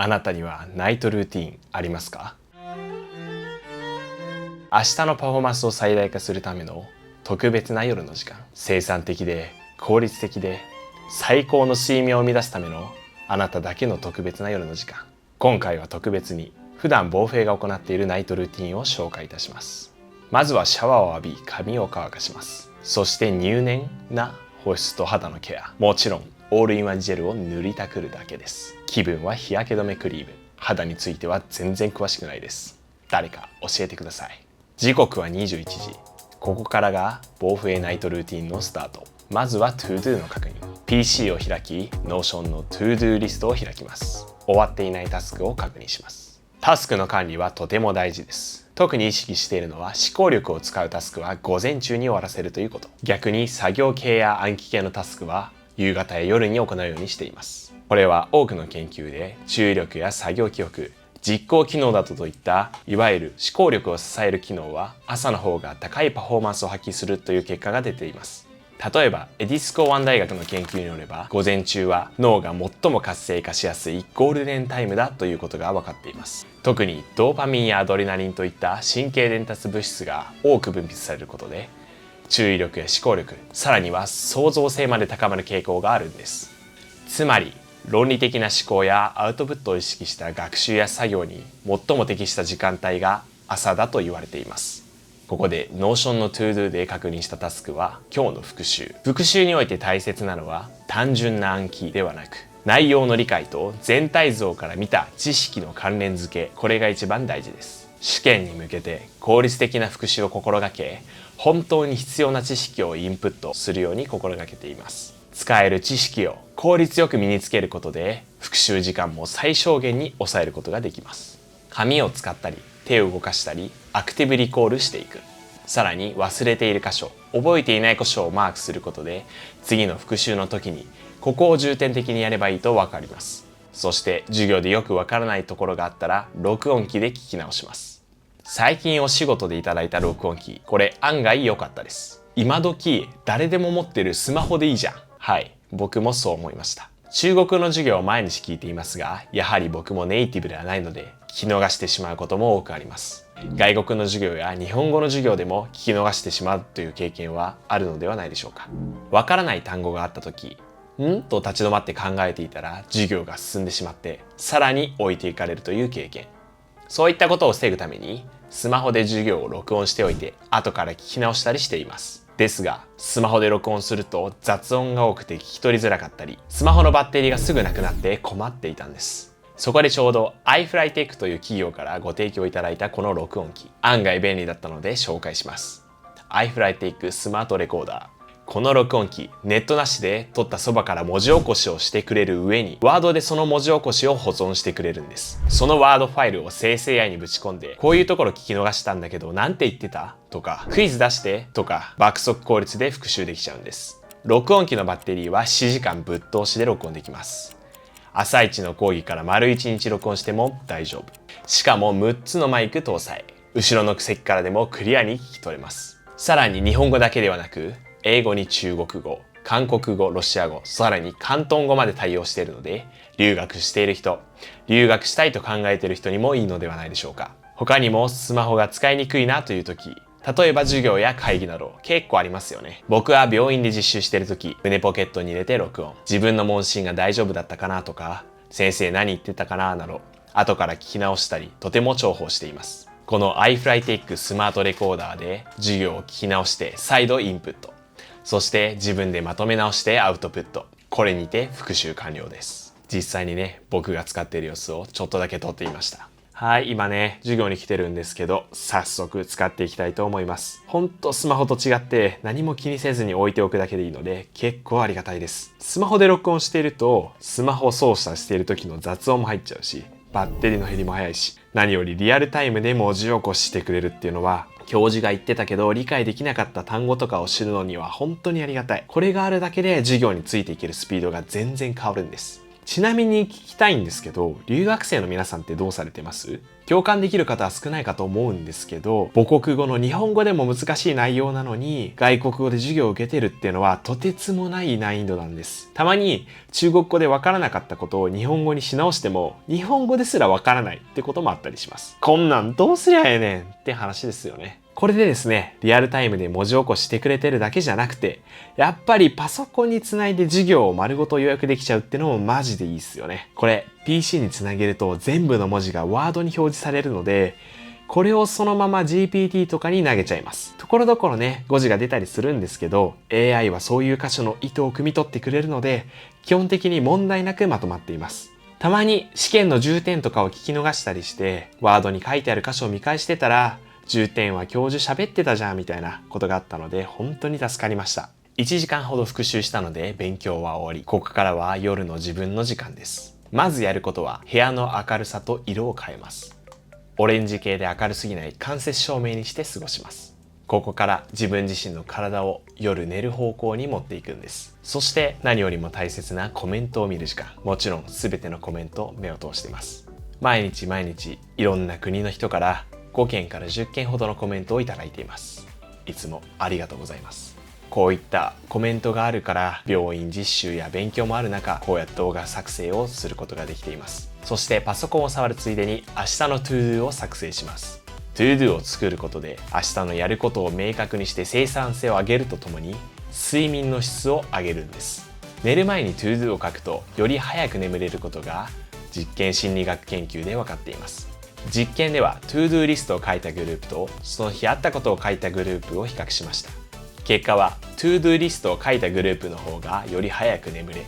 あなたにはナイトルーティンありますか？明日のパフォーマンスを最大化するための特別な夜の時間、生産的で効率的で最高の睡眠を生み出すためのあなただけの特別な夜の時間。今回は特別に普段ボーフェが行っているナイトルーティンを紹介いたします。まずはシャワーを浴び髪を乾かします。そして入念な保湿と肌のケア、もちろんオールインワンジェルを塗りたくるだけです。気分は日焼け止めクリーム。肌については全然詳しくないです。誰か教えてください。時刻は21時。ここからがボーフェナイトルーティンのスタート。まずは ToDo の確認。PC を開き Notion の ToDo リストを開きます。終わっていないタスクを確認します。タスクの管理はとても大事です。特に意識しているのは思考力を使うタスクは午前中に終わらせるということ。逆に作業系や暗記系のタスクは夕方や夜に行うようにしています。これは多くの研究で注意力や作業記憶、実行機能だといったいわゆる思考力を支える機能は朝の方が高いパフォーマンスを発揮するという結果が出ています。例えばエディスコーワン大学の研究によれば午前中は脳が最も活性化しやすいゴールデンタイムだということが分かっています。特にドーパミンやアドレナリンといった神経伝達物質が多く分泌されることで注意力や思考力、さらには創造性まで高まる傾向があるんです。つまり論理的な思考やアウトプットを意識した学習や作業に最も適した時間帯が朝だと言われています。ここで Notion の ToDo で確認したタスクは今日の復習。復習において大切なのは単純な暗記ではなく内容の理解と全体像から見た知識の関連付け、これが一番大事です。試験に向けて効率的な復習を心がけ、本当に必要な知識をインプットするように心がけています。使える知識を効率よく身につけることで復習時間も最小限に抑えることができます。紙を使ったり手を動かしたりアクティブリコールしていく。さらに忘れている箇所、覚えていない箇所をマークすることで次の復習の時にここを重点的にやればいいと分かります。そして授業でよくわからないところがあったら録音機で聞き直します。最近お仕事でいただいた録音機、これ案外良かったです。今時誰でも持ってるスマホでいいじゃん。はい、僕もそう思いました。中国の授業を毎日聞いていますが、やはり僕もネイティブではないので聞き逃してしまうことも多くあります。外国の授業や日本語の授業でも聞き逃してしまうという経験はあるのではないでしょうか。わからない単語があった時、と立ち止まって考えていたら授業が進んでしまってさらに置いていかれるという経験。そういったことを防ぐためにスマホで授業を録音しておいて後から聞き直したりしています。ですがスマホで録音すると雑音が多くて聞き取りづらかったりスマホのバッテリーがすぐなくなって困っていたんです。そこでちょうど iFlyTech という企業からご提供いただいたこの録音機、案外便利だったので紹介します。 iFlyTech スマートレコーダー。この録音機、ネットなしで撮ったそばから文字起こしをしてくれる上にワードでその文字起こしを保存してくれるんです。そのワードファイルを生成 AI にぶち込んで、こういうところ聞き逃したんだけどなんて言ってたとか、クイズ出してとか、爆速効率で復習できちゃうんです。録音機のバッテリーは7時間ぶっ通しで録音できます。朝一の講義から丸1日録音しても大丈夫。しかも6つのマイク搭載。後ろの席からでもクリアに聞き取れます。さらに日本語だけではなく英語に中国語、韓国語、ロシア語、さらに広東語まで対応しているので、留学している人、留学したいと考えている人にもいいのではないでしょうか。他にもスマホが使いにくいなという時、例えば授業や会議など結構ありますよね。僕は病院で実習している時、胸ポケットに入れて録音。自分の問診が大丈夫だったかなとか、先生何言ってたかななど、後から聞き直したり、とても重宝しています。この iFlyTech スマートレコーダーで授業を聞き直して再度インプット。そして自分でまとめ直してアウトプット。これにて復習完了です。実際にね、僕が使っている様子をちょっとだけ撮ってみました。はい、今ね、授業に来てるんですけど、早速使っていきたいと思います。ほんとスマホと違って何も気にせずに置いておくだけでいいので、結構ありがたいです。スマホで録音していると、スマホを操作している時の雑音も入っちゃうし、バッテリーの減りも早いし、何よりリアルタイムで文字起こししてくれるっていうのは、教授が言ってたけど理解できなかった単語とかを知るのには本当にありがたい。これがあるだけで授業についていけるスピードが全然変わるんです。ちなみに聞きたいんですけど、留学生の皆さんってどうされてます？共感できる方は少ないかと思うんですけど、母国語の日本語でも難しい内容なのに、外国語で授業を受けてるっていうのはとてつもない難易度なんです。たまに中国語でわからなかったことを日本語にし直しても、日本語ですらわからないってこともあったりします。こんなんどうすりゃええねんって話ですよね。これでですね、リアルタイムで文字起こししてくれてるだけじゃなくて、やっぱりパソコンにつないで授業を丸ごと予約できちゃうってのもマジでいいっすよね。これ PC につなげると全部の文字がワードに表示されるので、これをそのまま GPT とかに投げちゃいます。ところどころね、誤字が出たりするんですけど、AI はそういう箇所の意図を汲み取ってくれるので、基本的に問題なくまとまっています。たまに試験の重点とかを聞き逃したりして、ワードに書いてある箇所を見返してたら、重点は教授喋ってたじゃんみたいなことがあったので本当に助かりました。1時間ほど復習したので勉強は終わり、ここからは夜の自分の時間です。まずやることは部屋の明るさと色を変えます。オレンジ系で明るすぎない間接照明にして過ごします。ここから自分自身の体を夜寝る方向に持っていくんです。そして何よりも大切なコメントを見る時間。もちろん全てのコメント目を通しています。毎日毎日いろんな国の人から5件から10件ほどのコメントをいただいています。いつもありがとうございます。こういったコメントがあるから病院実習や勉強もある中、こうやって動画作成をすることができています。そしてパソコンを触るついでに明日の ToDo を作成します。ToDo を作ることで明日のやることを明確にして生産性を上げるとともに睡眠の質を上げるんです。寝る前に ToDo を書くとより早く眠れることが実験心理学研究で分かっています。実験では ToDo リストを書いたグループとその日あったことを書いたグループを比較しました。結果は ToDo リストを書いたグループの方がより早く眠れ、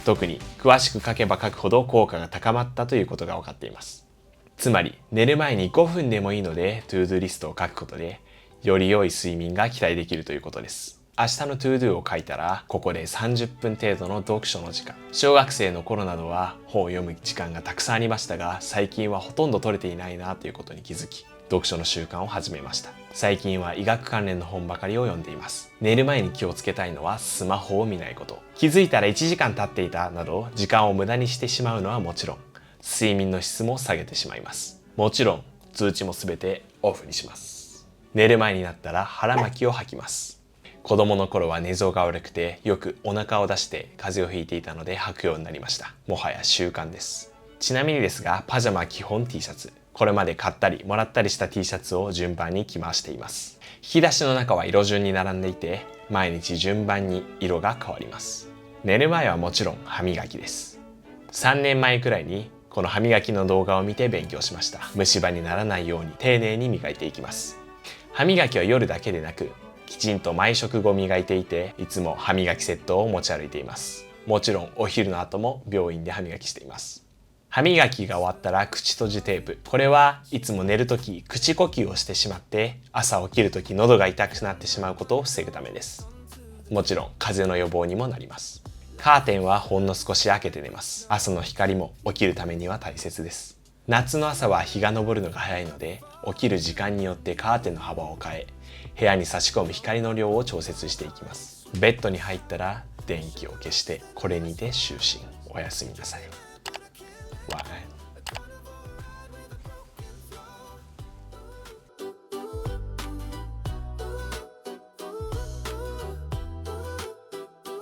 特に詳しく書けば書くほど効果が高まったということが分かっています。つまり寝る前に5分でもいいので ToDo リストを書くことでより良い睡眠が期待できるということです。明日の ToDo を書いたらここで30分程度の読書の時間。小学生の頃などは本を読む時間がたくさんありましたが、最近はほとんど取れていないなということに気づき、読書の習慣を始めました。最近は医学関連の本ばかりを読んでいます。寝る前に気をつけたいのはスマホを見ないこと。気づいたら1時間経っていたなど時間を無駄にしてしまうのはもちろん、睡眠の質も下げてしまいます。もちろん通知もすべてオフにします。寝る前になったら腹巻きを吐きます。子供の頃は寝相が悪くてよくお腹を出して風邪をひいていたので吐くようになりました。もはや習慣です。ちなみにですが、パジャマ基本 T シャツ。これまで買ったりもらったりした T シャツを順番に着回しています。引き出しの中は色順に並んでいて、毎日順番に色が変わります。寝る前はもちろん歯磨きです。3年前くらいにこの歯磨きの動画を見て勉強しました。虫歯にならないように丁寧に磨いていきます。歯磨きは夜だけでなく、きちんと毎食後磨いていて、いつも歯磨きセットを持ち歩いています。もちろんお昼の後も病院で歯磨きしています。歯磨きが終わったら口閉じテープ。これはいつも寝るとき口呼吸をしてしまって朝起きるとき喉が痛くなってしまうことを防ぐためです。もちろん風邪の予防にもなります。カーテンはほんの少し開けて寝ます。朝の光も起きるためには大切です。夏の朝は日が昇るのが早いので、起きる時間によってカーテンの幅を変え、部屋に差し込む光の量を調節していきます。ベッドに入ったら電気を消して、これにて就寝。おやすみなさい。晚安。